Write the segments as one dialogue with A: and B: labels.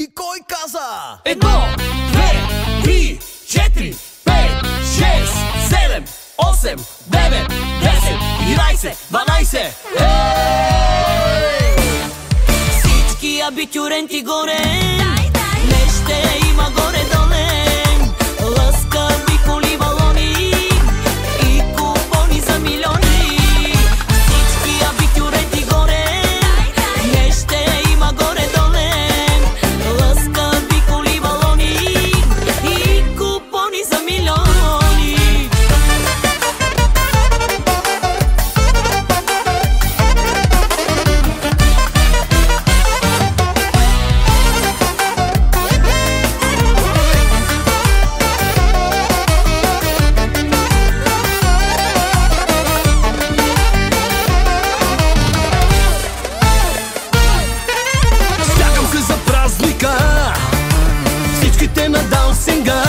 A: И кой каза?
B: 1, 2, 3, 4, 5, 6, 7, 8, 9, 10, 11, 12.
C: Всички абитюренти горе, не ще има горе-доле. Лъскави коли, балони и купони за милиони. Всички абитюренти горе, не ще има горе-доле. Лъскави коли, балони и купони за милиони.
B: Всичките на даунсинга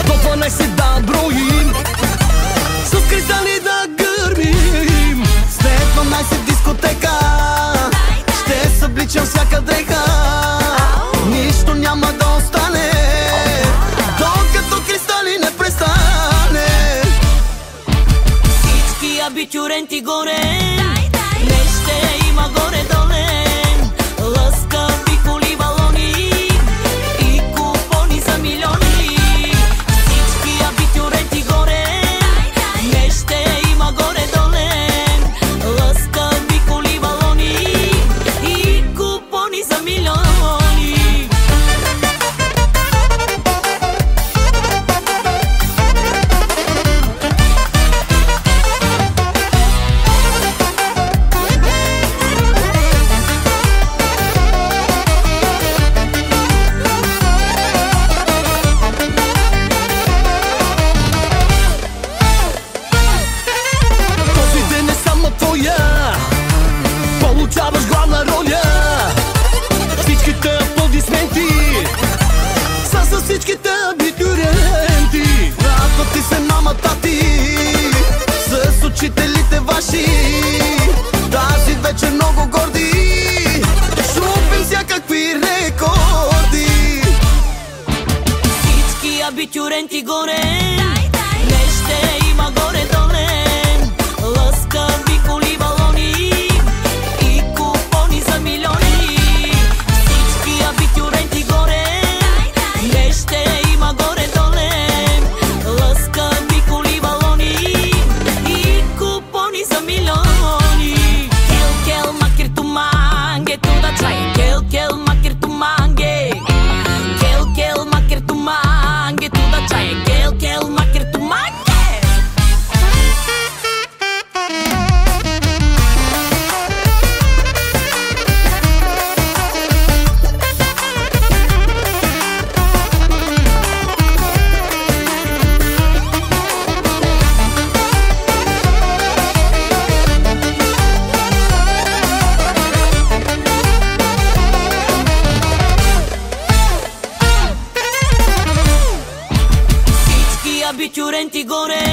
B: до 12 да броим, с кристали да гърмим. След 12 дискотека ще събличам всяка дреха. Нищо няма да остане, докато кристали не престане.
C: Всички абитюренти горе, не ще има горе-доле. Лъскави коли, балони и купони за милиони. Всички абитюренти горе, не ще има горе-доле. Лъскави коли, балони и купони за милиони.
B: Получаваш главна роля. Всичките аплодисменти са с всичките абитюренти. Радват ти се мама, тати, с учителите ваши. Тази вечер много горди, шупим всякакви рекорди.
C: Всички абитюренти горе, не ще има горе-доле. Лъскави коли, балони и купони за милиони. Всички абитюренти горе, не ще има горе-доле. Лъскави коли, балони и купони за милиони. Кел, кел, макер ту манге, туда чай. Кел, кел, макер ту манге. Кел, кел, макер ту манге, туда чай. Кел, кел, макер ту манге. Абитюренти горе,